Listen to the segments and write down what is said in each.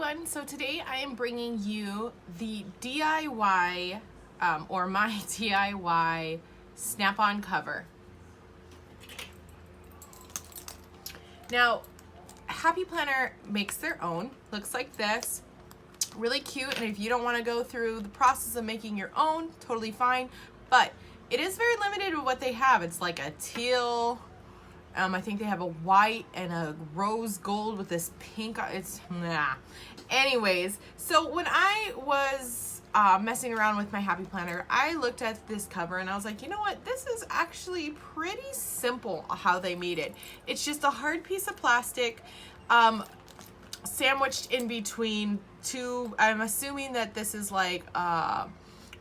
everyone. So today I am bringing you the DIY or my DIY snap-on cover. Now, Happy Planner makes their own. Looks like this. Really cute, and if you don't want to go through the process of making your own, totally fine. But it is very limited with what they have. It's like a teal, I think they have a white and a rose gold with this pink. It's nah. Anyways, so when I was messing around with my Happy Planner, I looked at this cover and I was like, you know what? This is actually pretty simple how they made it. It's just a hard piece of plastic sandwiched in between two. I'm assuming that this is like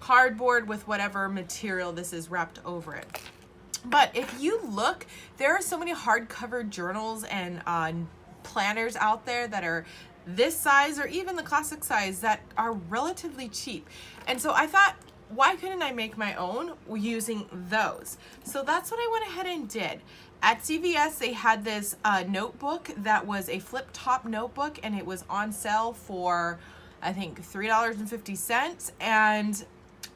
cardboard with whatever material this is wrapped over it. But if you look, there are so many hardcover journals and planners out there that are this size or even the classic size that are relatively cheap. And so I thought, why couldn't I make my own using those? So that's what I went ahead and did. At CVS, they had this notebook that was a flip top notebook, and it was on sale for, I think, $3.50. And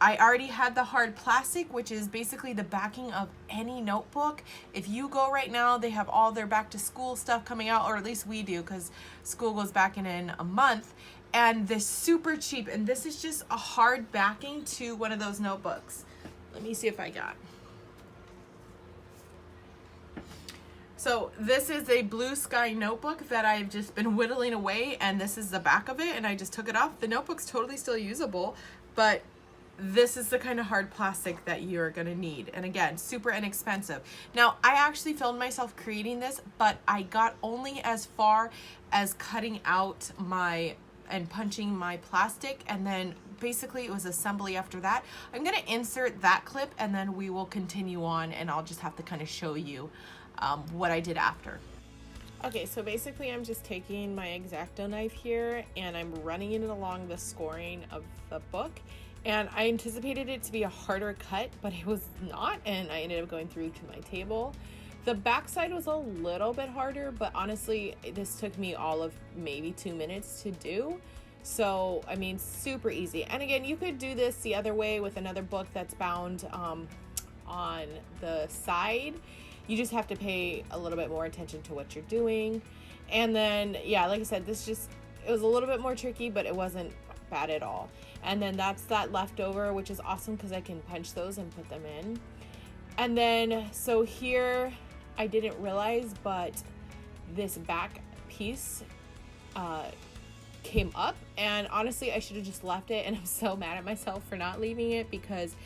I already had the hard plastic, which is basically the backing of any notebook. If you go right now, they have all their back to school stuff coming out, or at least we do, because school goes back in a month. And this super cheap, and this is just a hard backing to one of those notebooks. Let me see if I got. So this is a blue sky notebook that I've just been whittling away, and this is the back of it, and I just took it off. The notebook's totally still usable, but this is the kind of hard plastic that you're gonna need. And again, super inexpensive. Now, I actually filmed myself creating this, but I got only as far as cutting out and punching my plastic, and then basically it was assembly after that. I'm gonna insert that clip and then we will continue on, and I'll just have to kind of show you what I did after. Okay, so basically I'm just taking my X-Acto knife here and I'm running it along the scoring of the book. And I anticipated it to be a harder cut, but it was not, and I ended up going through to my table. The backside was a little bit harder, but honestly, this took me all of maybe 2 minutes to do. So, I mean, super easy. And again, you could do this the other way with another book that's bound on the side. You just have to pay a little bit more attention to what you're doing. And then, yeah, like I said, it was a little bit more tricky, but it wasn't bad at all. And then that's that leftover, which is awesome because I can punch those and put them in. And then, so here, I didn't realize, but this back piece came up, and honestly, I should have just left it, and I'm so mad at myself for not leaving it, because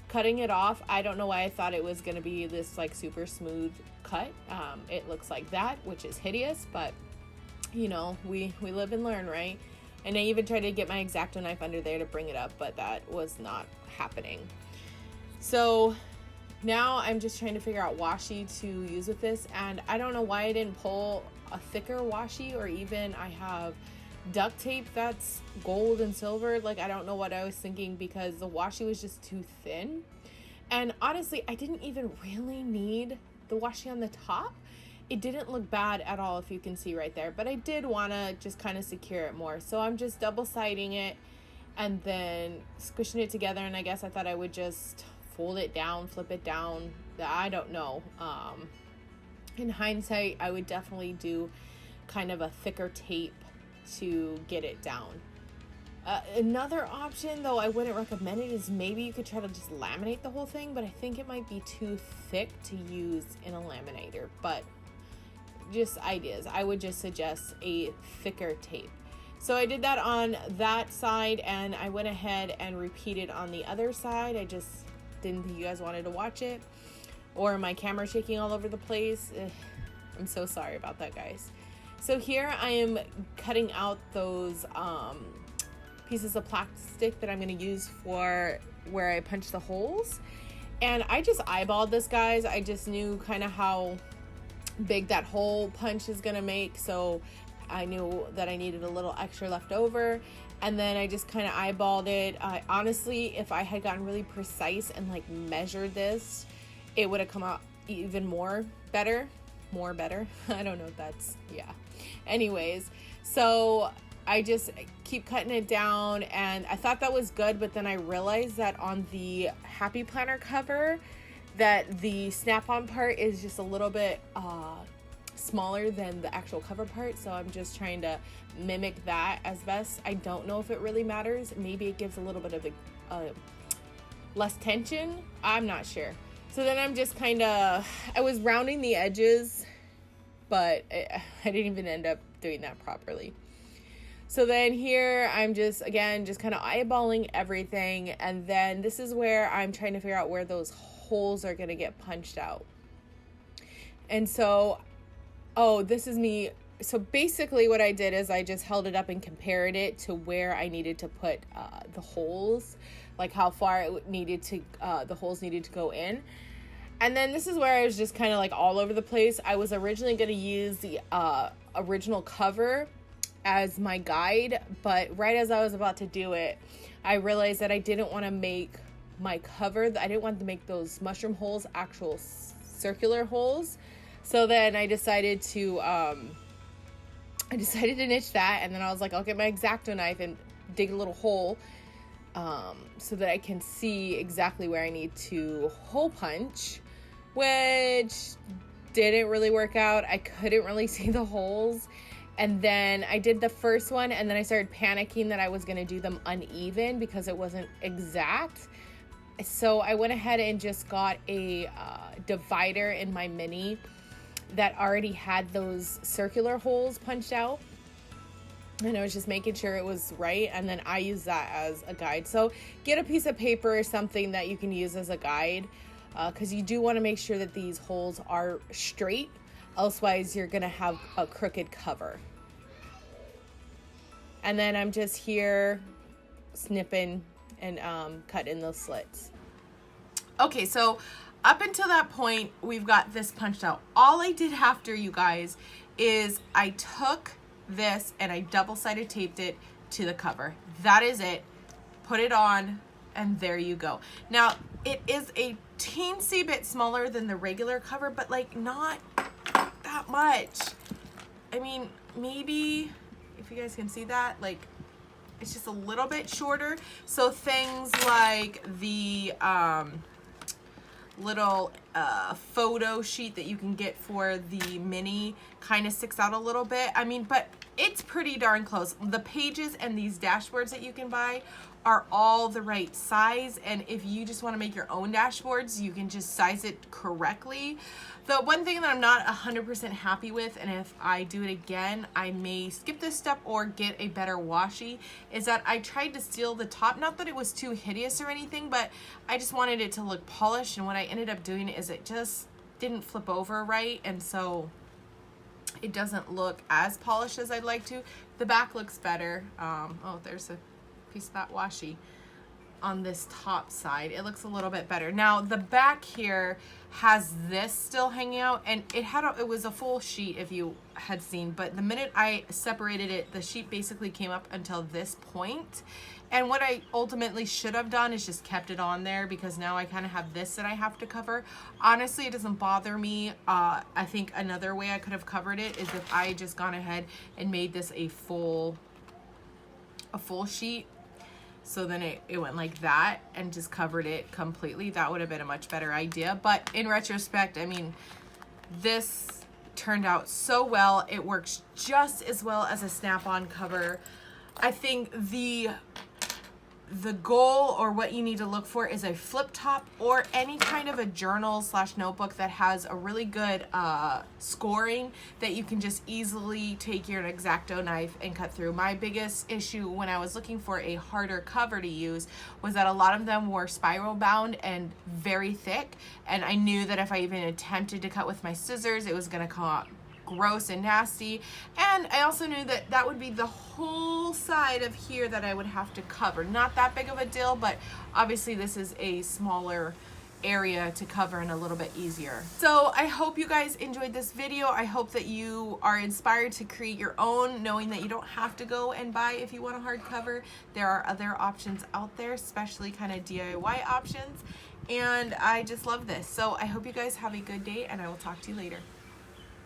cutting it off, I don't know why I thought it was going to be this like super smooth cut. It looks like that, which is hideous, but you know, we live and learn, right? And I even tried to get my X-Acto knife under there to bring it up, but that was not happening. So now I'm just trying to figure out washi to use with this, and I don't know why I didn't pull a thicker washi, or even I have duct tape that's gold and silver. Like, I don't know what I was thinking, because the washi was just too thin. And honestly, I didn't even really need the washi on the top. It didn't look bad at all, if you can see right there, but I did want to just kind of secure it more. So I'm just double-siding it and then squishing it together, and I guess I thought I would just fold it down, flip it down. I don't know. In hindsight, I would definitely do kind of a thicker tape to get it down. Another option, though I wouldn't recommend it, is maybe you could try to just laminate the whole thing, but I think it might be too thick to use in a laminator. But just ideas. I would just suggest a thicker tape. So I did that on that side, and I went ahead and repeated on the other side. I just didn't think you guys wanted to watch it, or my camera shaking all over the place. I'm so sorry about that, guys. So here I am cutting out those pieces of plastic that I'm going to use for where I punch the holes. And I just eyeballed this, guys. I just knew kind of how big that hole punch is gonna make, so I knew that I needed a little extra left over, and then I just kind of eyeballed it. Honestly, if I had gotten really precise and like measured this, it would have come out even more better. I don't know if that's, yeah. Anyways, so I just keep cutting it down, and I thought that was good, but then I realized that on the Happy Planner cover that the snap-on part is just a little bit smaller than the actual cover part, so I'm just trying to mimic that as best. I don't know if it really matters. Maybe it gives a little bit of less tension. I'm not sure. So then I'm just kind of, I was rounding the edges, but I didn't even end up doing that properly. So then here I'm just, again, just kind of eyeballing everything. And then this is where I'm trying to figure out where those holes are going to get punched out. And so, oh, this is me. So basically what I did is I just held it up and compared it to where I needed to put the holes, like how far it needed to, the holes needed to go in. And then this is where I was just kind of like all over the place. I was originally going to use the original cover as my guide, but right as I was about to do it, I realized that I didn't want to make my cover, I didn't want to make those mushroom holes actual circular holes. So then I decided to niche that, and then I was like, I'll get my X-Acto knife and dig a little hole so that I can see exactly where I need to hole punch, which didn't really work out. I couldn't really see the holes. And then I did the first one, and then I started panicking that I was going to do them uneven because it wasn't exact. So I went ahead and just got a divider in my mini that already had those circular holes punched out. And I was just making sure it was right, and then I use that as a guide. So get a piece of paper or something that you can use as a guide, because you do want to make sure that these holes are straight. Elsewise, you're going to have a crooked cover. And then I'm just here snipping and cutting those slits. Okay, so up until that point, we've got this punched out. All I did after, you guys, is I took this and I double-sided taped it to the cover. That is it. Put it on, and there you go. Now, it is a teensy bit smaller than the regular cover, but like not that much. I mean, maybe if you guys can see that, like it's just a little bit shorter. So things like the little photo sheet that you can get for the mini kind of sticks out a little bit. I mean, but it's pretty darn close. The pages and these dashboards that you can buy are all the right size, and if you just want to make your own dashboards, you can just size it correctly. The one thing that I'm not 100% happy with, and if I do it again, I may skip this step or get a better washi, is that I tried to seal the top. Not that it was too hideous or anything, but I just wanted it to look polished, and what I ended up doing is it just didn't flip over right, and so it doesn't look as polished as I'd like to. The back looks better. Oh, there's a piece of that washi on this top side. It looks a little bit better. Now the back here has this still hanging out, and it was a full sheet if you had seen, but the minute I separated it, the sheet basically came up until this point. And what I ultimately should have done is just kept it on there, because now I kind of have this that I have to cover. Honestly, it doesn't bother me. I think another way I could have covered it is if I just gone ahead and made this a full sheet. So then it went like that and just covered it completely. That would have been a much better idea. But in retrospect, I mean, this turned out so well. It works just as well as a snap-on cover. I think the goal, or what you need to look for, is a flip top or any kind of a journal / notebook that has a really good scoring that you can just easily take your X-Acto knife and cut through. My biggest issue when I was looking for a harder cover to use was that a lot of them were spiral bound and very thick, and I knew that if I even attempted to cut with my scissors, it was going to come out gross and nasty. And I also knew that that would be the whole side of here that I would have to cover. Not that big of a deal, but obviously this is a smaller area to cover and a little bit easier. So I hope you guys enjoyed this video. I hope that you are inspired to create your own, knowing that you don't have to go and buy if you want a hardcover. There are other options out there, especially kind of DIY options. And I just love this. So I hope you guys have a good day, and I will talk to you later.